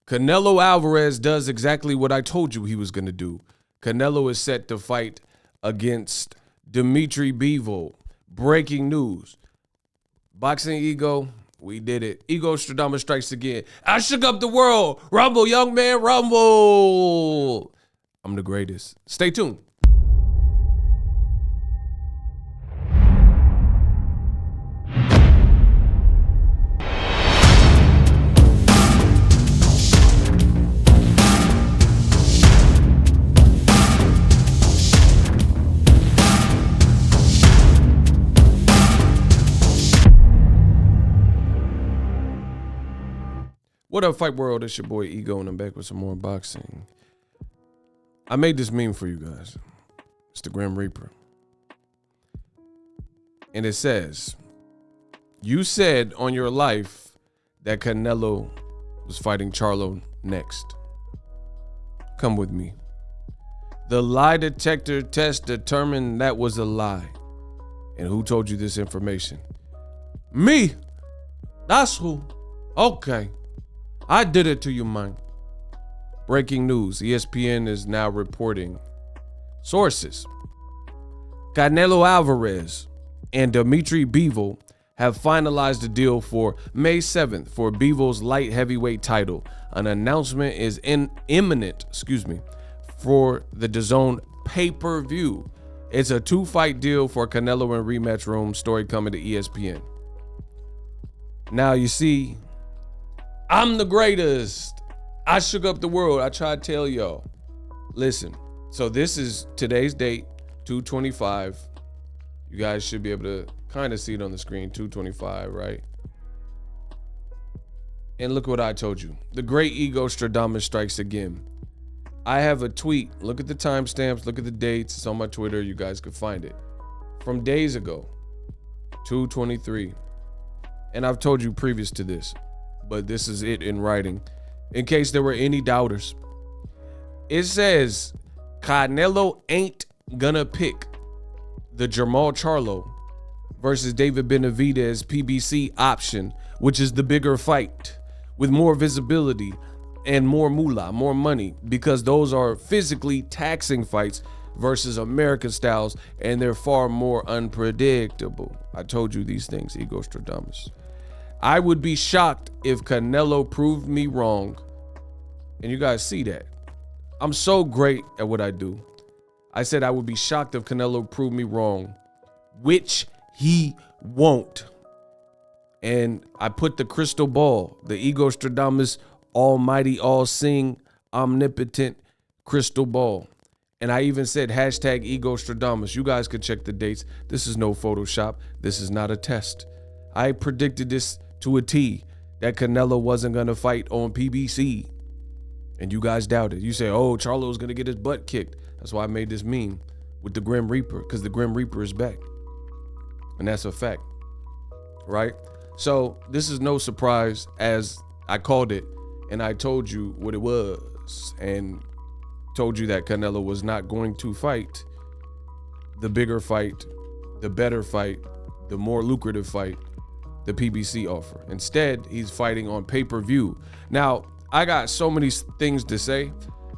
Canelo Alvarez does exactly what I told you he was going to do. Canelo is set to fight against Dimitri Bivol. Breaking news. Boxing Ego, we did it. Ego Stradamus strikes again. I shook up the world. Rumble, young man, rumble. I'm the greatest. Stay tuned. What up, Fight World? It's your boy Ego, and I'm back with some more boxing. I made this meme for you guys. It's the Grim Reaper. And it says, you said on your life that Canelo was fighting Charlo next. Come with me. The lie detector test determined that was a lie. And who told you this information? Me. That's who. Okay. I did it to you, man. Breaking news. ESPN is now reporting. Sources. Canelo Alvarez and Dimitri Bivol have finalized a deal for May 7th for Bivol's light heavyweight title. An announcement is imminent, for the DAZN pay-per-view. It's a 2-fight deal for Canelo and Rematch Room. Story coming to ESPN. Now you see, I'm the greatest. I shook up the world. I tried to tell y'all. Listen, so this is today's date, 2/25. You guys should be able to kind of see it on the screen, 2/25, right? And look what I told you. The great Ego Stradamus strikes again. I have a tweet. Look at the timestamps. Look at the dates. It's on my Twitter. You guys could find it. From days ago, 2/23. And I've told you previous to this, but this is it in writing, in case there were any doubters. It says, Canelo ain't gonna pick the Jermall Charlo versus David Benavidez PBC option, which is the bigger fight with more visibility and more moolah, more money, because those are physically taxing fights versus American styles, and they're far more unpredictable. I told you these things, Ego Stradamus. I would be shocked if Canelo proved me wrong. And you guys see that. I'm so great at what I do. I said I would be shocked if Canelo proved me wrong, which he won't. And I put the crystal ball, the Ego Stradamus, almighty, all-seeing, omnipotent crystal ball. And I even said hashtag Ego Stradamus. You guys can check the dates. This is no Photoshop. This is not a test. I predicted this to a T, that Canelo wasn't going to fight on PBC. And you guys doubted. You say, oh, Charlo's going to get his butt kicked. That's why I made this meme with the Grim Reaper, because the Grim Reaper is back. And that's a fact, right? So this is no surprise, as I called it, and I told you what it was, and told you that Canelo was not going to fight the bigger fight, the better fight, the more lucrative fight, the PBC offer. Instead, he's fighting on pay-per-view. Now, I got so many things to say.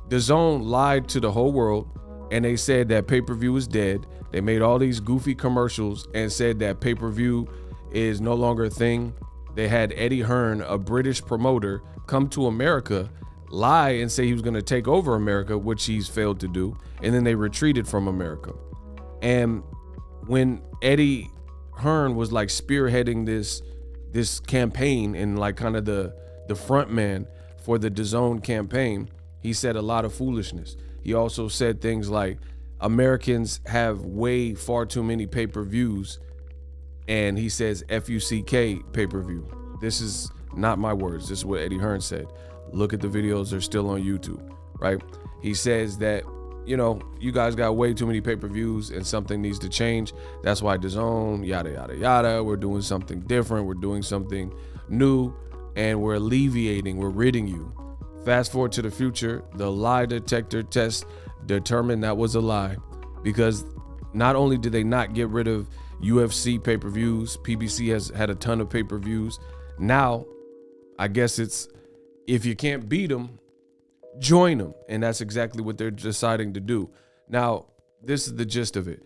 DAZN lied to the whole world, and they said that pay-per-view is dead. They made all these goofy commercials and said that pay-per-view is no longer a thing. They had Eddie Hearn, a British promoter, come to America, lie and say he was going to take over America, which he's failed to do, and then they retreated from America. And when Eddie Hearn was like spearheading this campaign and like kind of the front man for the DAZN campaign, he said a lot of foolishness. He also said things like Americans have way far too many pay-per-views, and he says FUCK pay-per-view. This is not my words. This is what Eddie Hearn said. Look at the videos. They're still on YouTube, right? He says that, you know, you guys got way too many pay-per-views and something needs to change. That's why DAZN, yada, yada, yada. We're doing something different. We're doing something new, and we're alleviating, we're ridding you. Fast forward to the future, the lie detector test determined that was a lie, because not only did they not get rid of UFC pay-per-views, PBC has had a ton of pay-per-views. Now, I guess it's If you can't beat them, join them. And that's exactly what they're deciding to do. Now, this is the gist of it.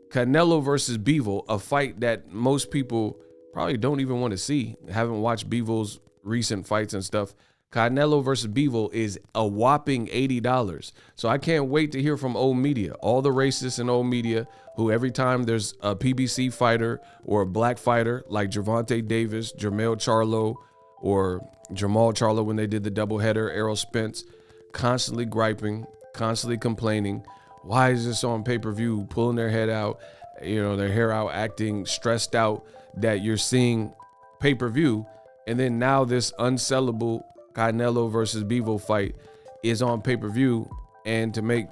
Canelo versus Bivol, a fight that most people probably don't even want to see. Haven't watched Bivol's recent fights and stuff. Canelo versus Bivol is a whopping $80. So I can't wait to hear from old media, all the racists in old media who every time there's a PBC fighter or a black fighter like Gervonta Davis, Jermell Charlo, or Jamal Charlo when they did the doubleheader, Errol Spence, constantly griping, constantly complaining. Why is this on pay-per-view? Pulling their head out, their hair out, acting stressed out that you're seeing pay-per-view. And then now this unsellable Canelo versus Bivol fight is on pay-per-view. And to make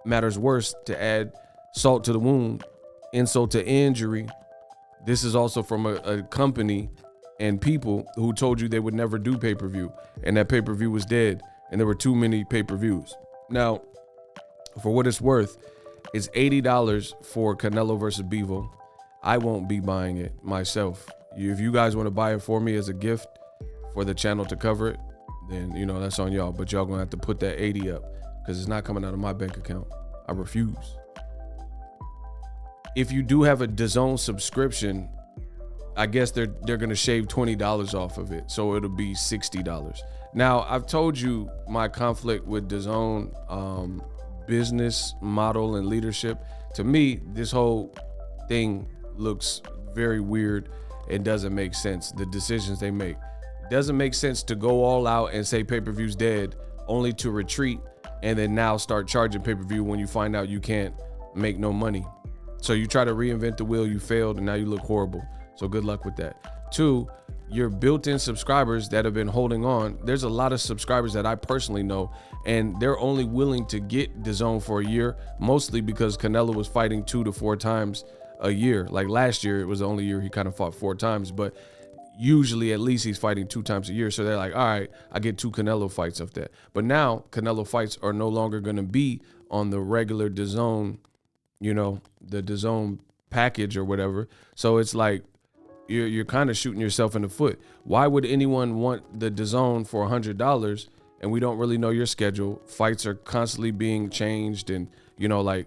matters worse, to add salt to the wound, insult to injury, this is also from a company and people who told you they would never do pay-per-view. And that pay-per-view was dead. And there were too many pay-per-views. Now, for what it's worth, it's $80 for Canelo versus Bivol. I won't be buying it myself. If you guys want to buy it for me as a gift for the channel to cover it, then, that's on y'all. But y'all going to have to put that 80 up because it's not coming out of my bank account. I refuse. If you do have a DAZN subscription, I guess they're going to shave $20 off of it. So it'll be $60. Now, I've told you my conflict with DAZN business model and leadership. To me, this whole thing looks very weird and doesn't make sense. The decisions they make. It doesn't make sense to go all out and say pay-per-view's dead only to retreat and then now start charging pay-per-view when you find out you can't make no money. So you try to reinvent the wheel, you failed, and now you look horrible. So good luck with that. 2, your built-in subscribers that have been holding on. There's a lot of subscribers that I personally know, and they're only willing to get DAZN for a year, mostly because Canelo was fighting 2 to 4 times a year. Like last year, it was the only year he kind of fought 4 times, but usually at least he's fighting 2 times a year. So they're like, all right, I get 2 Canelo fights of that. But now Canelo fights are no longer going to be on the regular DAZN, the DAZN package or whatever. So it's like, you're kind of shooting yourself in the foot. Why would anyone want the DAZN for $100 and we don't really know your schedule? Fights are constantly being changed, and like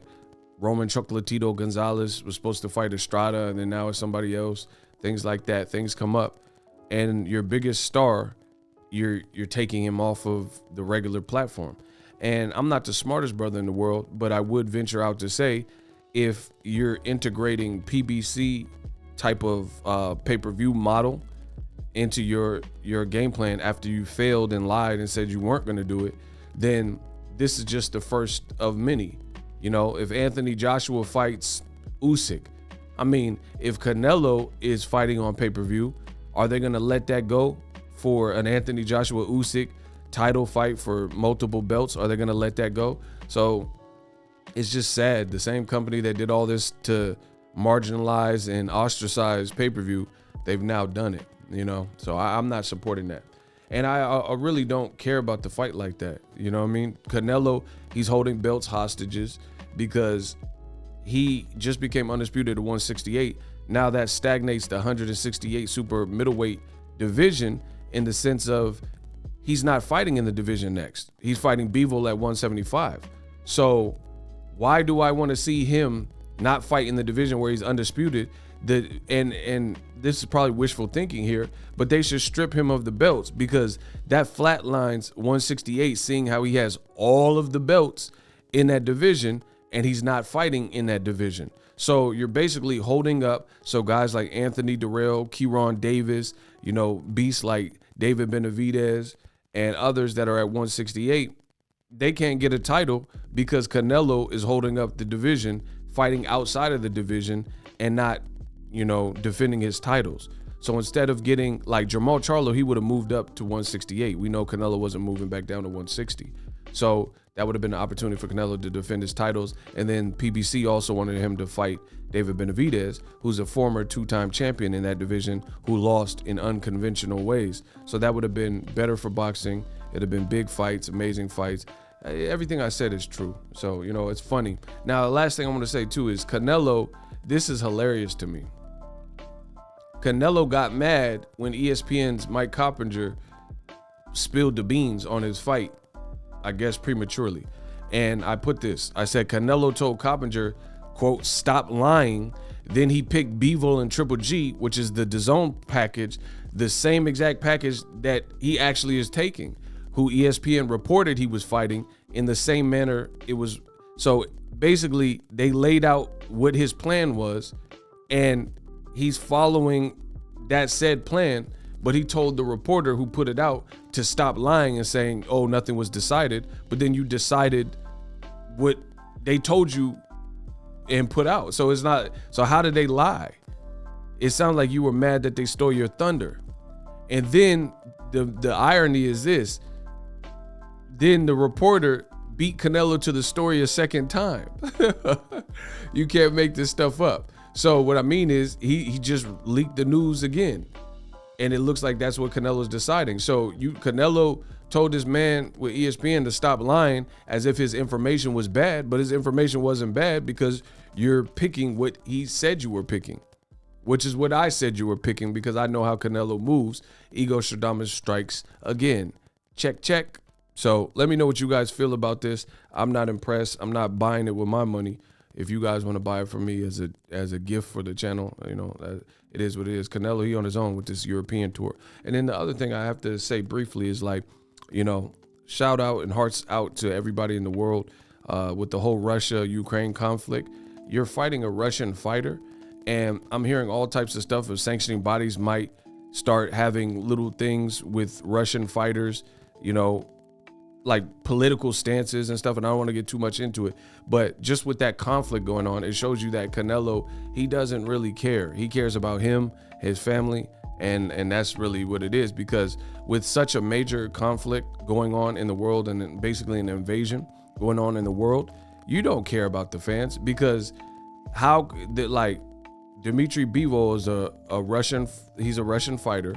Roman Chocolatito Gonzalez was supposed to fight Estrada and then now it's somebody else. Things like that. Things come up, and your biggest star, you're taking him off of the regular platform. And I'm not the smartest brother in the world, but I would venture out to say, if you're integrating PBC type of pay-per-view model into your game plan after you failed and lied and said you weren't going to do it, then this is just the first of many. If Anthony Joshua fights Usyk, if Canelo is fighting on pay-per-view, are they going to let that go for an Anthony Joshua Usyk title fight for multiple belts? Are they going to let that go? So it's just sad. The same company that did all this to marginalize and ostracize pay-per-view, they've now done it, so I'm not supporting that. And I really don't care about the fight like that. Canelo, he's holding belts hostages because he just became undisputed at 168. Now that stagnates the 168 super middleweight division in the sense of he's not fighting in the division next. He's fighting Bivol at 175. So why do I want to see him not fight in the division where he's undisputed? And this is probably wishful thinking here, but they should strip him of the belts, because that flatlines 168, seeing how he has all of the belts in that division and he's not fighting in that division. So you're basically holding up so guys like Anthony Durrell, Kieran Davis, beasts like David Benavidez and others that are at 168, they can't get a title because Canelo is holding up the division, fighting outside of the division and not, defending his titles. So instead of getting like Jamal Charlo, he would have moved up to 168. We know Canelo wasn't moving back down to 160. So that would have been an opportunity for Canelo to defend his titles. And then PBC also wanted him to fight David Benavidez, who's a former 2-time champion in that division, who lost in unconventional ways. So that would have been better for boxing. It'd have been big fights, amazing fights. Everything I said is true. So, it's funny. Now, the last thing I want to say too is Canelo, this is hilarious to me. Canelo got mad when ESPN's Mike Coppinger spilled the beans on his fight, I guess prematurely. And I put this, I said, Canelo told Coppinger, quote, stop lying. Then he picked Bivol and Triple G, which is the DAZN package, the same exact package that he actually is taking, who ESPN reported he was fighting in the same manner it was. So basically they laid out what his plan was, and he's following that said plan, but he told the reporter who put it out to stop lying and saying, oh, nothing was decided, but then you decided what they told you and put out. So it's not, so how did they lie? It sounds like you were mad that they stole your thunder. And then the irony is this, then the reporter beat Canelo to the story a second time. You can't make this stuff up. So what I mean is he just leaked the news again. And it looks like that's what Canelo's deciding. So Canelo told this man with ESPN to stop lying as if his information was bad, but his information wasn't bad because you're picking what he said you were picking, which is what I said you were picking because I know how Canelo moves. Ego Stradamus strikes again. Check, check. So let me know what you guys feel about this. I'm not impressed. I'm not buying it with my money. If you guys want to buy it from me as a gift for the channel, you know, it is what it is. Canelo, he on his own with this European tour. And then the other thing I have to say briefly is, like, you know, shout out and hearts out to everybody in the world with the whole Russia-Ukraine conflict. You're fighting a Russian fighter, and I'm hearing all types of stuff of sanctioning bodies might start having little things with Russian fighters, you know, like political stances and stuff, and I don't want to get too much into it, but just with that conflict going on, it shows you that Canelo, he doesn't really care. He cares about him, his family, and that's really what it is, because with such a major conflict going on in the world and basically an invasion going on in the world, you don't care about the fans, because how, like, Dmitry Bivol is a Russian, he's a Russian fighter.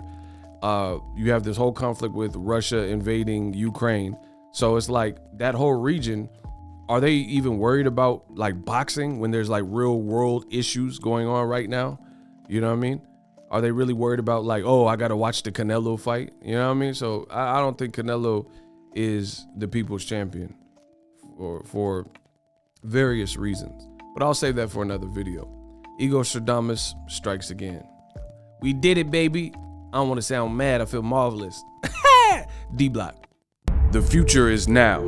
You have this whole conflict with Russia invading Ukraine. So it's like that whole region, are they even worried about like boxing when there's like real world issues going on right now? You know what I mean? Are they really worried about like, oh, I got to watch the Canelo fight? You know what I mean? So I don't think Canelo is the people's champion for various reasons, but I'll save that for another video. Ego Stradamus strikes again. We did it, baby. I don't want to sound mad. I feel marvelous. D-Block. The future is now.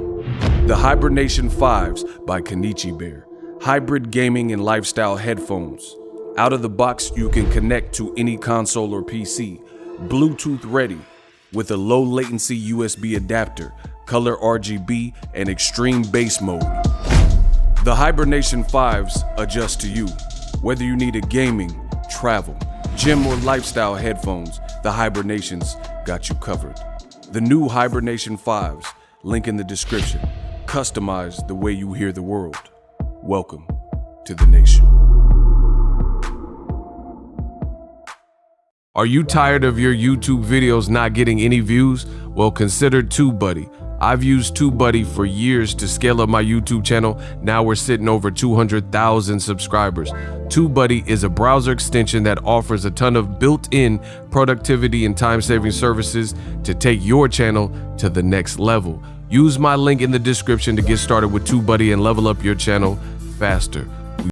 The Hibernation 5s by Kenichi Bear. Hybrid gaming and lifestyle headphones. Out of the box, you can connect to any console or PC. Bluetooth ready with a low latency USB adapter, color RGB, and extreme bass mode. The Hibernation 5s adjust to you. Whether you need a gaming, travel, gym, or lifestyle headphones, the Hibernations got you covered. The new Hibernation 5s, link in the description. Customize the way you hear the world. Welcome to the nation. Are you tired of your YouTube videos not getting any views? Well, consider TubeBuddy. I've used TubeBuddy for years to scale up my YouTube channel. Now we're sitting over 200,000 subscribers. TubeBuddy is a browser extension that offers a ton of built-in productivity and time-saving services to take your channel to the next level. Use my link in the description to get started with TubeBuddy and level up your channel faster.